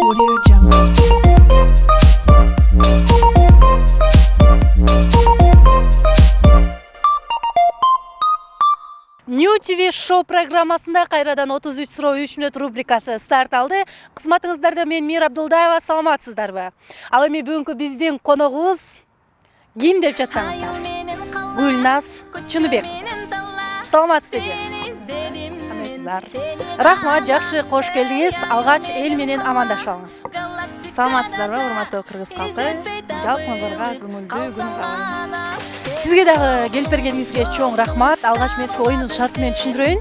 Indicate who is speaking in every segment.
Speaker 1: Audio Jungle.
Speaker 2: New TV шоу программасында кайрадан 33 суроо 3 мүнөт рубрикасы старт алды. Кызматыңыздарда мен Мир Абдулдаева, саламатсыздарбы? Ал эми бүгүнкү биздин коногубуз ким деп жатсаңыздар? Гүлназ Чыныбек. Саламатсызбы? Кандайсыздар? Рахмат, жакшы, кош келдиңиз. Алгач эл менен амандашып алыңыз.
Speaker 3: Саламатсыздарбы, урматтуу кыргыз калкы? Жалпыңыздарга көңүлдүү күн каалайм.
Speaker 2: Сизге дагы келип бергениңизге чоң рахмат. Алгач мен сизге оюндун шартын менен түшүндүрөйүн.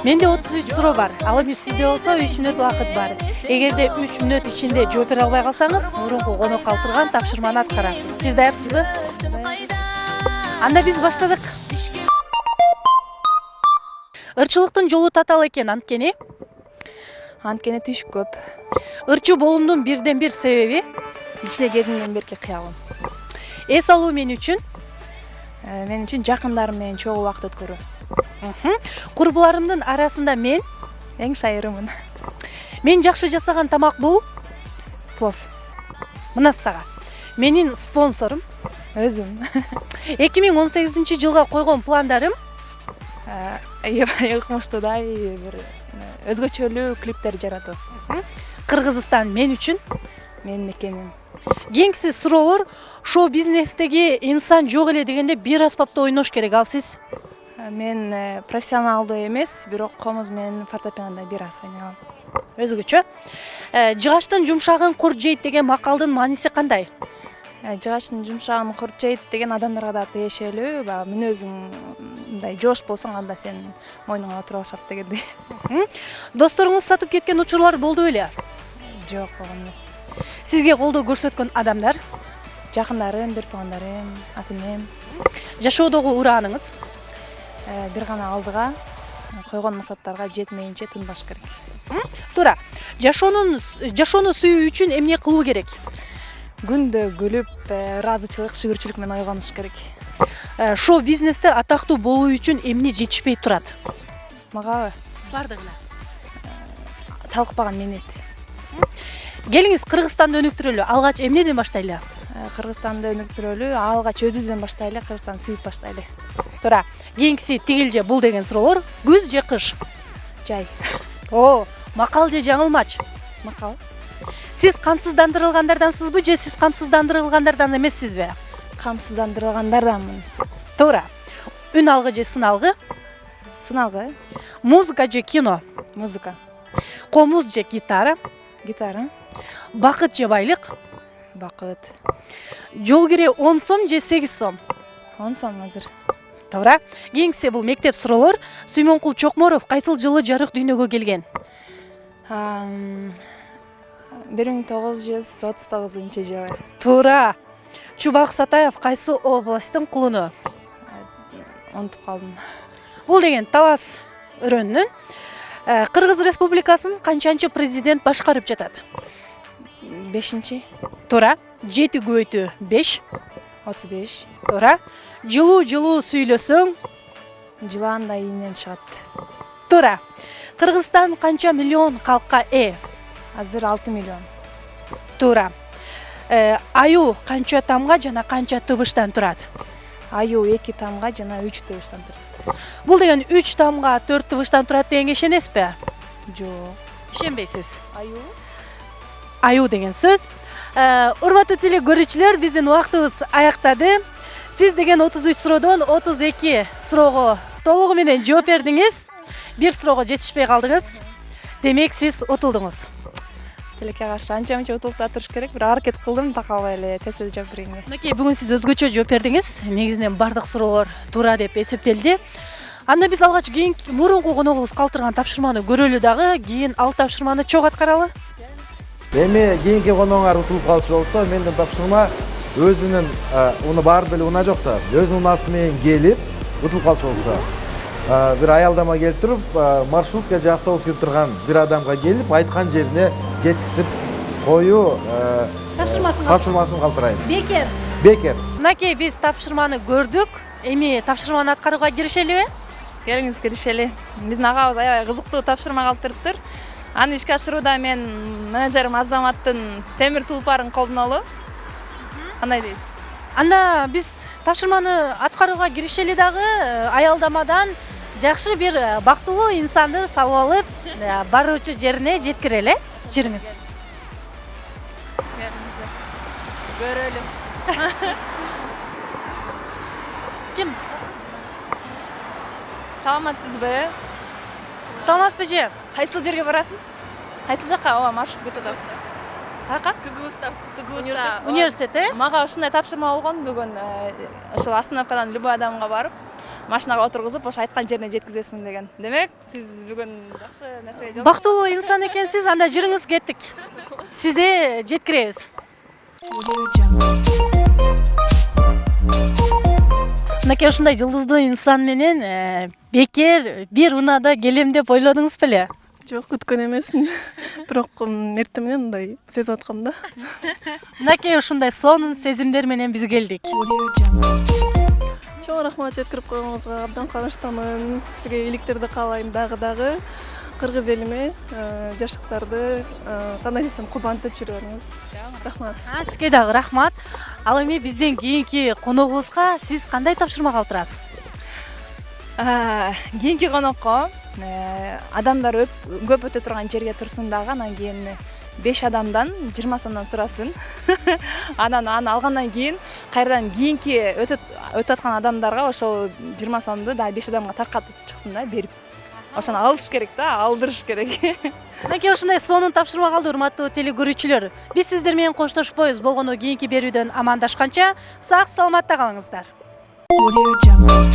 Speaker 2: Менде 33 суроо бар. Ал эми сизде болсо 3 мүнөт убакыт бар. Эгерде 3 мүнөт ичинде жооп бере албай калсаңыз, мурунку конок калтырган тапшырманы аткарасыз. Сиз даярсызбы? Анда биз баштадык. Ырчылыктын жолу татаал экен, анткени
Speaker 3: Анткени түш көп.
Speaker 2: ырчы болумдун бирден бир себеби
Speaker 3: Кичине кезимден берки кыялым.
Speaker 2: эс алуу мен үчүн,
Speaker 3: Мен үчүн жакындарым менен чогуу убакыт өткөрүү.
Speaker 2: курбуларымдын арасында мен
Speaker 3: Шайырымын.
Speaker 2: жакшы жасаган тамак бул
Speaker 3: Плов.
Speaker 2: мына сага. Менин спонсорум
Speaker 3: Өзүм.
Speaker 2: 2018 жылга койгон пландарым
Speaker 3: Ыкмыштуудай бир өзгөчөлүү клиптер жаратуу.
Speaker 2: Кыргызстан мен үчүн.
Speaker 3: Менин мекеним.
Speaker 2: Кеңсиз суроолор, шоу бизнестеги инсан жок эле дегенде бир аспапта ойнош керек. Ал сиз?
Speaker 3: Мен профессионалдуу эмес, бирок комуз менен фортепианода бир аз ойнойм.
Speaker 2: Өзгөчө. Жыгачтын жумшагын курт жейт деген макалдын мааниси кандай?
Speaker 3: Жыгачтын жумшагын курт жейт деген адамдарга да тиешелүү. Мүнөзүң мындай жош болсоң, анда сен мойнуңа отура алышат дегендей.
Speaker 2: Досторуңуз сатып кеткен учурлар болду беле?
Speaker 3: Жок, болгон эмес.
Speaker 2: Сизге колдоо көрсөткөн адамдар?
Speaker 3: Жакындарым, бир туугандарым, ата-энем.
Speaker 2: Жашоодогу урааныңыз?
Speaker 3: Бир гана алдыга койгон максаттарга жетмейинче тынбаш керек.
Speaker 2: Туура. Жашоону сүйүү үчүн эмне кылуу керек?
Speaker 3: Күндө күлүп, ыраазычылык, шүгүрчүлүк менен ойгонуш керек.
Speaker 2: Шоу бизнесте атактуу болуу үчүн эмне жетишпей турат?
Speaker 3: Мага
Speaker 2: Бардыгына.
Speaker 3: талкпаган менет.
Speaker 2: Келиңиз Кыргызстанды өнүктүрөлү. Алгач эмнеден баштайлы?
Speaker 3: Кыргызстанды өнүктүрөлү, алгач өзүбүздөн баштайлы, Кыргызстанды сүйүп баштайлы.
Speaker 2: Туура. Кийинкиси тигил же бул деген суроолор. Күз же кыш?
Speaker 3: Жай.
Speaker 2: Макал же жаңылмач?
Speaker 3: Макал.
Speaker 2: Сиз камсыздандырылгандардансызбы же сиз камсыздандырылгандардан эмессизби?
Speaker 3: Камсыздандырылгандарданмын.
Speaker 2: Туура. Үн алгы же сыналгы?
Speaker 3: Сыналгы.
Speaker 2: Музыка же кино?
Speaker 3: Музыка.
Speaker 2: Комуз же гитара?
Speaker 3: Гитара.
Speaker 2: Бакыт же байлык?
Speaker 3: Бакыт.
Speaker 2: Жол кире 10 сом же 8 сом?
Speaker 3: 10 сом азыр.
Speaker 2: Туура. Кийинкиси бул мектеп суроолор. Сүймөнкул Чокморов кайсыл жылы жарык дүйнөгө келген?
Speaker 3: 1939 жылы.
Speaker 2: Туура. Чубак Сатаев кайсы областтын кулуну?
Speaker 3: Унутуп калдым.
Speaker 2: Бул деген талас өрөөнүнүн Кыргыз Республикасын канчанчы президент башкарып жатат?
Speaker 3: 5-чи.
Speaker 2: Туура. 7 көбөйтүү 5.
Speaker 3: 35.
Speaker 2: Туура. Жылуу сүйлөсөң?
Speaker 3: Жылаанда ийинен чыгат.
Speaker 2: Туура. Кыргызстан канча миллион калкка ээ?
Speaker 3: Азыр 6 миллион.
Speaker 2: Туура. Аю канча тамга жана канча тыбыштан турат?
Speaker 3: Аю 2 тамга жана 3 тыбыштан турат.
Speaker 2: Бул деген 3 тамга 4 тыбыштан турат дегенге ишенесизби?
Speaker 3: Жок.
Speaker 2: Ишенбейсиз.
Speaker 3: Аю
Speaker 2: деген сөз. Урматтуу теле көрүүчүлөр, биздин убактыбыз аяктады. Сиз деген 33 суроодон 32 суроого толугу менен жооп бердиңиз. Бир суроого жетишпей калдыңыз. Демек сиз утулдуңуз.
Speaker 3: Тилекке каршы анча-мынча утулуп туруш керек. Бир аракет кылдым, так албай эле тез жооп бергенге.
Speaker 2: Мынакей бүгүн сиз өзгөчө жооп бердиңиз. Негизинен бардык суроолор туура деп эсептелди. Анда биз алгач кийинки мурунку коногубуз калтырган тапшырманы көрөлү дагы, кийин ал тапшырманы чогуу аткаралы.
Speaker 4: Эми кийинки конооңар утулуп калчу болсо, менден тапшырма өзүнүн уну баары деле унаа жок да, өзүнүн унаасы менен келип утулуп калчу болсо, бир аялдама келип туруп, маршрутка же автобус келип турган бир адамга келип, айткан жерине жеткизип коюу тапшырмасын калтырайын. Бекер.
Speaker 2: Мынакей биз тапшырманы көрдүк. Эми тапшырманы аткарууга киришелиби?
Speaker 3: Келиңиз киришели. Биздин агабыз аябай кызыктуу тапшырма калтырыптыр. Аны ишке ашырууда мен менеджерим Азаматтын темир тулпарын колдонолу. Кандай дейсиз?
Speaker 2: Анда биз тапшырманы аткарууга киришели дагы аялдамадан жакшы бир бактылуу инсанды салып алып, баруучу жерине жеткирели. Жүрүңүз.
Speaker 3: Көрөлү.
Speaker 2: Ким?
Speaker 3: Саламатсызбы?
Speaker 2: Саламатсызбы же?
Speaker 3: Кайсыл жерге барасыз? Кайсыл жакка маршрут күтүп атасыз? Каяка? КГУста.
Speaker 2: Университет,
Speaker 3: Мага ушундай тапшырма болгон бүгүн ошол остановкадан любой адамга барып, машинага отургузуп, ошо айткан жерине жеткизесиң деген. Демек, сиз бүгүн жакшы нерсеге жол.
Speaker 2: Бактылуу инсан экенсиз, анда жүрүңүз, кеттик. Сизди жеткиребиз. Мынакей ушундай жылдыздуу инсан менен бекер бир унаада келем деп ойлодуңуз беле?
Speaker 1: Жок, күткөн эмесмин. Бирок эртең менен мындай сезип аткам да.
Speaker 2: Мынакей ушундай сонун сезимдер менен биз келдик.
Speaker 1: Чоң рахмат жеткирип койгоңузга, абдан кубанычтамын. Сизге ийгиликтерди каалайм дагы. Кыргыз элиме жаштыктарды кандай десем кубантып жүрөңүз. Рахмат.
Speaker 2: Сизге дагы рахмат. Ал эми бизден кийинки коногубузга сиз кандай тапшырма калтырасыз?
Speaker 3: Кийинки конокко адамдар көп өтө турган жерге турсун дагы, анан кийин 5 адамдан 20 сомдон сурасын. Анан аны алгандан кийин кайрадан кийинки өтүп аткан адамдарга ошол 20 сомду дагы 5 адамга таркатып чыксын да, берип. Ошону алыш керек да, алдырыш керек.
Speaker 2: Мынакей ушундай сонун тапшырма калды, урматтуу телекөрүүчүлөр. Биз сиздер менен коштошпойбуз. Болгону кийинки берүүдөн амандашканча сак саламатта калыңыздар.
Speaker 1: Audio Jungle.